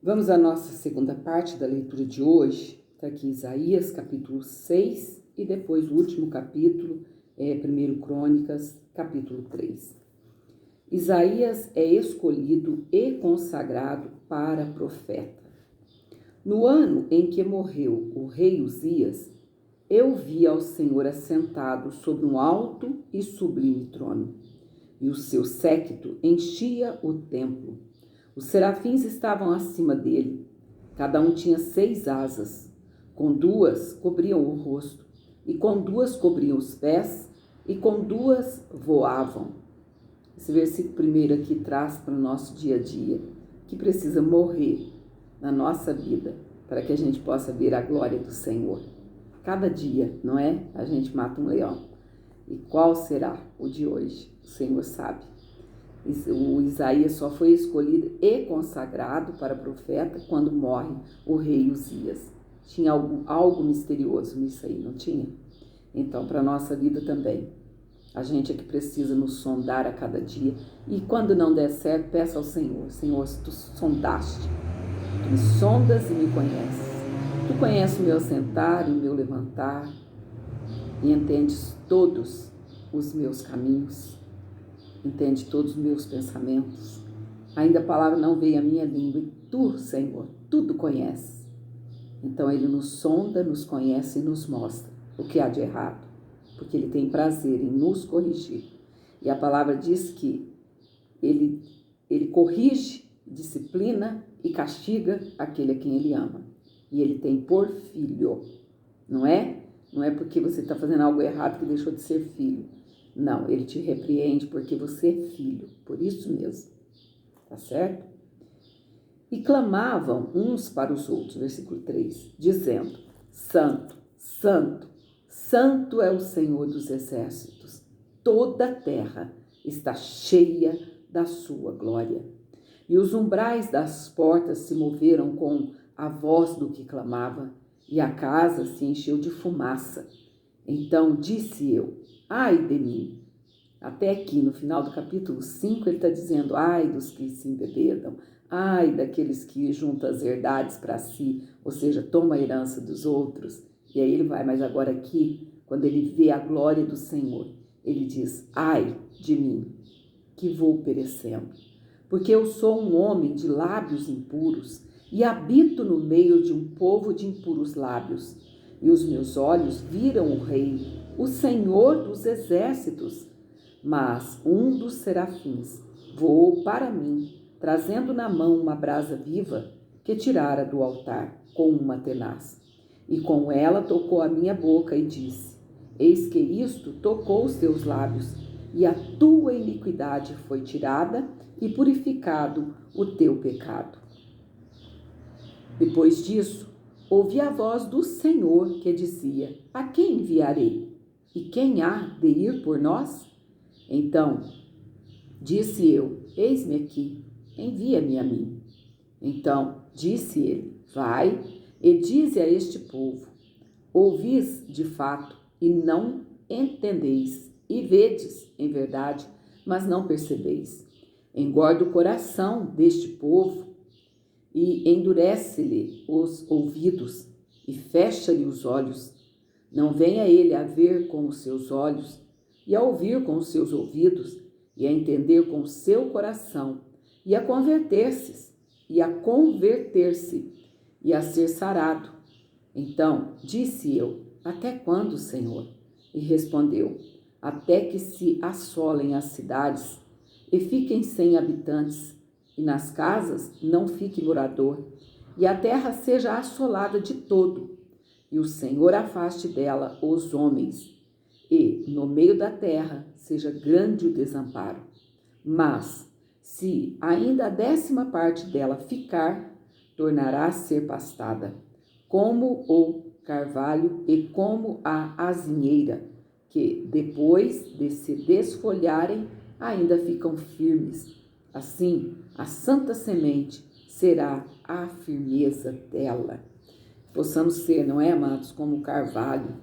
Vamos à nossa segunda parte da leitura de hoje. Está aqui Isaías, capítulo 6, e depois o último capítulo, 1 Crônicas, capítulo 3. Isaías é escolhido e consagrado para profeta. No ano em que morreu o rei Uzias, eu vi ao Senhor assentado sobre um alto e sublime trono, e o seu séquito enchia o templo. Os serafins estavam acima dele, cada um tinha 6 asas, com 2 cobriam o rosto, e com 2 cobriam os pés, e com 2 voavam. Esse versículo primeiro aqui traz para o nosso dia a dia, que precisa morrer na nossa vida, para que a gente possa ver a glória do Senhor. Cada dia, não é? A gente mata um leão. E qual será o de hoje? O Senhor sabe. O Isaías só foi escolhido e consagrado para profeta quando morre o rei Uzias. Tinha algo misterioso nisso aí, não tinha? Então, para a nossa vida também. A gente é que precisa nos sondar a cada dia. E quando não der certo, peça ao Senhor. Senhor, se tu sondaste, tu me sondas e me conheces. Tu conheces o meu sentar e o meu levantar e entendes todos os meus caminhos. Entende todos os meus pensamentos. Ainda a palavra não veio à minha língua e tu, Senhor, tudo conheces. Então ele nos sonda, nos conhece e nos mostra o que há de errado, porque ele tem prazer em nos corrigir. E a palavra diz que ele corrige, disciplina e castiga aquele a quem ele ama. E ele tem por filho, não é? Não é porque você está fazendo algo errado que deixou de ser filho. Não, ele te repreende porque você é filho, por isso mesmo, tá certo? E clamavam uns para os outros, versículo 3, dizendo: Santo, Santo, Santo é o Senhor dos exércitos, toda a terra está cheia da sua glória. E os umbrais das portas se moveram com a voz do que clamava, e a casa se encheu de fumaça. Então disse eu: ai de mim. Até aqui, no final do capítulo 5, ele está dizendo: ai dos que se embebedam, ai daqueles que juntam as herdades para si, ou seja, toma a herança dos outros. E aí ele vai, mas agora aqui, quando ele vê a glória do Senhor, ele diz: ai de mim, que vou perecendo, porque eu sou um homem de lábios impuros e habito no meio de um povo de impuros lábios. E os meus olhos viram o Rei, o Senhor dos exércitos. Mas um dos serafins voou para mim, trazendo na mão uma brasa viva que tirara do altar com uma tenaz. E com ela tocou a minha boca e disse: eis que isto tocou os teus lábios, e a tua iniquidade foi tirada e purificado o teu pecado. Depois disso, ouvi a voz do Senhor que dizia: a quem enviarei? E quem há de ir por nós? Então disse eu: eis-me aqui, envia-me a mim. Então disse ele: vai e dize a este povo: ouvis de fato e não entendeis, e vedes em verdade, mas não percebeis. Engorda o coração deste povo e endurece-lhe os ouvidos e fecha-lhe os olhos. Não venha ele a ver com os seus olhos e a ouvir com os seus ouvidos e a entender com o seu coração e a converter-se e a ser sarado. Então disse eu: até quando, Senhor? E respondeu: até que se assolem as cidades e fiquem sem habitantes, e nas casas não fique morador, e a terra seja assolada de todo, e o Senhor afaste dela os homens, e no meio da terra seja grande o desamparo. Mas, se ainda a 10ª parte dela ficar, tornará a ser pastada, como o carvalho e como a azinheira, que depois de se desfolharem, ainda ficam firmes. Assim, a santa semente será a firmeza dela. Possamos ser, não é, amados, como o carvalho.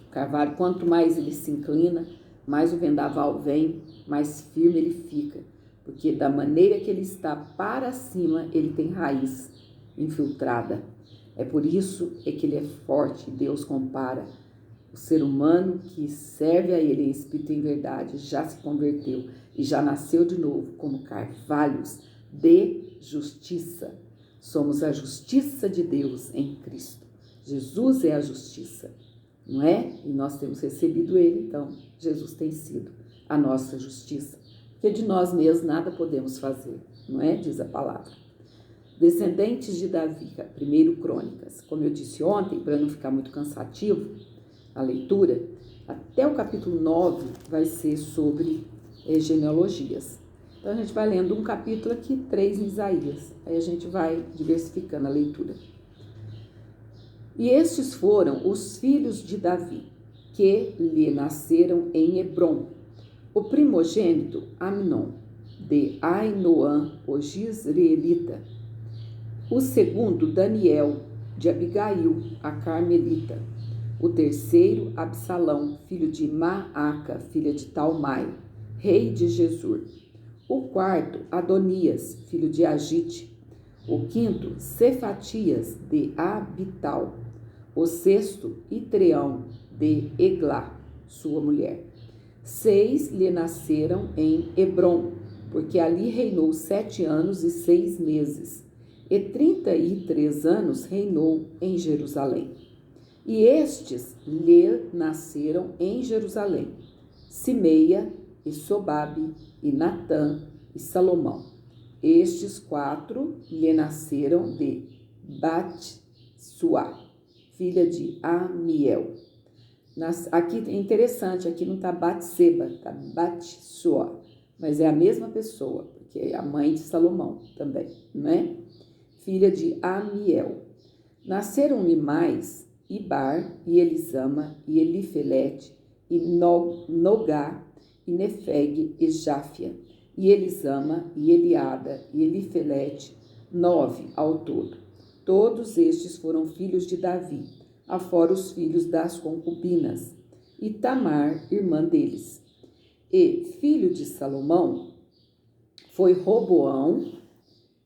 O carvalho, quanto mais ele se inclina, mais o vendaval vem, mais firme ele fica. porque da maneira que ele está para cima, ele tem raiz infiltrada. É por isso que ele é forte. Deus compara o ser humano que serve a ele em espírito e em verdade, já se converteu e já nasceu de novo como carvalhos de justiça. Somos a justiça de Deus em Cristo. Jesus é a justiça, não é? E nós temos recebido ele, então Jesus tem sido a nossa justiça. Porque de nós mesmos nada podemos fazer, não é? Diz a palavra. Descendentes de Davi, 1 Crônicas. Como eu disse ontem, para não ficar muito cansativo a leitura, até o capítulo 9 vai ser sobre genealogias. Então a gente vai lendo um capítulo aqui, 3 em Isaías. Aí a gente vai diversificando a leitura. E estes foram os filhos de Davi, que lhe nasceram em Hebrom. O primogênito, Amnon, de Ainoã, o Jizreelita. O segundo, Daniel, de Abigail, a Carmelita. O terceiro, Absalão, filho de Maaca, filha de Talmai, rei de Gesur. O quarto, Adonias, filho de Agite. O quinto, Cefatias, de Abital. O sexto, Itreão, de Eglá, sua mulher. 6 lhe nasceram em Hebrom, porque ali reinou 7 anos e 6 meses, e 33 anos reinou em Jerusalém. E estes lhe nasceram em Jerusalém, Simeia, e Sobabe, e Natã, e Salomão. Estes 4 lhe nasceram de Bat-suá, filha de Amiel. Aqui é interessante, aqui não está Batseba, está Bat-suá, mas é a mesma pessoa, porque é a mãe de Salomão também, não é? Filha de Amiel. Nasceram-lhe mais Ibar, e Elisama, e Elifelete, e Nogá, e Nefeg, e Jáfia, e Elisama, e Eliada, e Elifelete, 9 ao todo. Todos estes foram filhos de Davi, afora os filhos das concubinas, e Tamar, irmã deles. E filho de Salomão foi Roboão,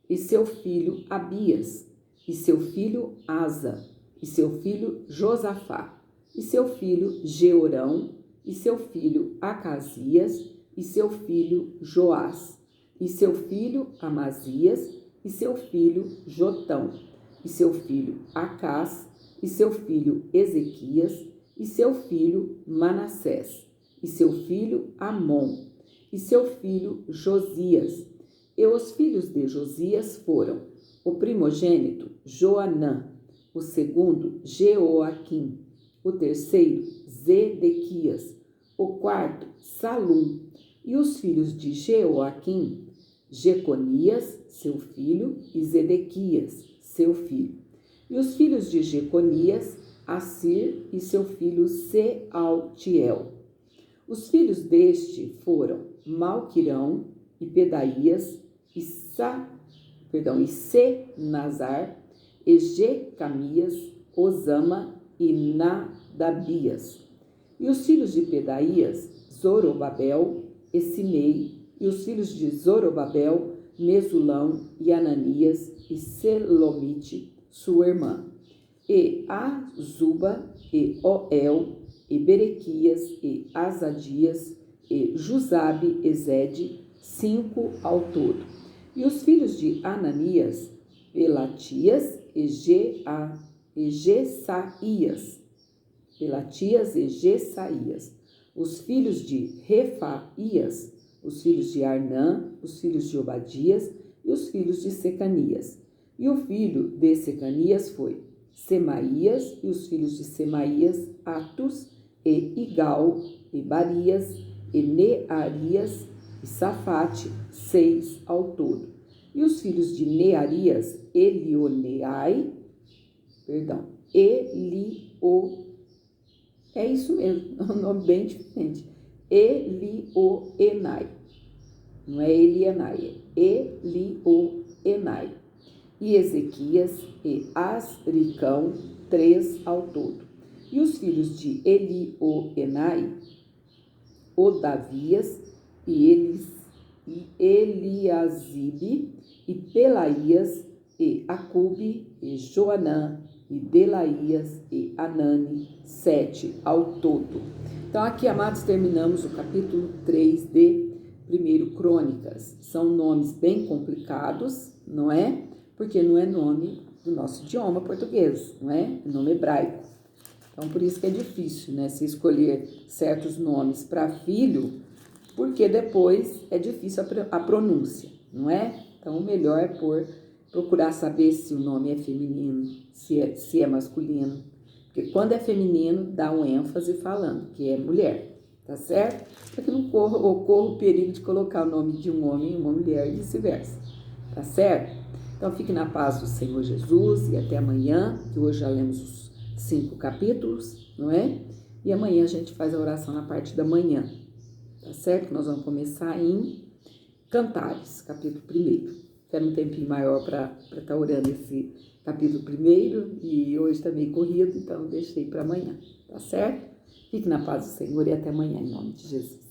e seu filho Abias, e seu filho Asa, e seu filho Josafá, e seu filho Jeorão, e seu filho Acasias, e seu filho Joás, e seu filho Amazias, e seu filho Jotão, e seu filho Acás, e seu filho Ezequias, e seu filho Manassés, e seu filho Amon, e seu filho Josias. E os filhos de Josias foram o primogênito Joanã, o segundo Jeoaquim, o terceiro Zedequias, o quarto Salum, e os filhos de Jeoaquim, Jeconias, seu filho, e Zedequias, seu filho. E os filhos de Jeconias, Assir e seu filho Sealtiel. Os filhos deste foram Malquirão, e Pedaías, e Senazar, e Jecamias, Osama e Nadabias. E os filhos de Pedaías, Zorobabel e Simei, e os filhos de Zorobabel, Mesulão e Ananias e Selomite, sua irmã, e Azuba e Oel e Berequias e Azadias e Jusabe e Zede, 5 ao todo. E os filhos de Ananias, Pelatias e Gesaías. Pelatias e Gesaías. Os filhos de Refaías, os filhos de Arnã, os filhos de Obadias e os filhos de Secanias. E o filho de Secanias foi Semaías, e os filhos de Semaías, Atus e Igal, e Barias, e Nearias, e Safate, 6 ao todo. E os filhos de Nearias, é isso mesmo, é um nome bem diferente, Elioenai, não é Elienai, é Elioenai, e Ezequias e Asricão, 3 ao todo. E os filhos de Elioenai, Odavias e e Eliasibe, e Pelaías, e Acube, e Joanã, e Delaías, e Anani, 7 ao todo. Então aqui, amados, terminamos o capítulo 3 de 1 Crônicas. São nomes bem complicados, não é? Porque não é nome do nosso idioma português, não é? É nome hebraico. Então, por isso que é difícil, né? Se escolher certos nomes para filho, porque depois é difícil a pronúncia, não é? Então, o melhor é procurar saber se o nome é feminino, se é masculino. Porque quando é feminino, dá um ênfase falando que é mulher, tá certo? Para que não ocorra o perigo de colocar o nome de um homem em uma mulher e vice-versa, tá certo? Então, fique na paz do Senhor Jesus e até amanhã, que hoje já lemos os 5 capítulos, não é? E amanhã a gente faz a oração na parte da manhã, tá certo? Nós vamos começar em Cantares, capítulo 1. Quero um tempinho maior para estar orando esse capítulo 1 e hoje está meio corrido, então deixei para amanhã, tá certo? Fique na paz do Senhor e até amanhã, em nome de Jesus.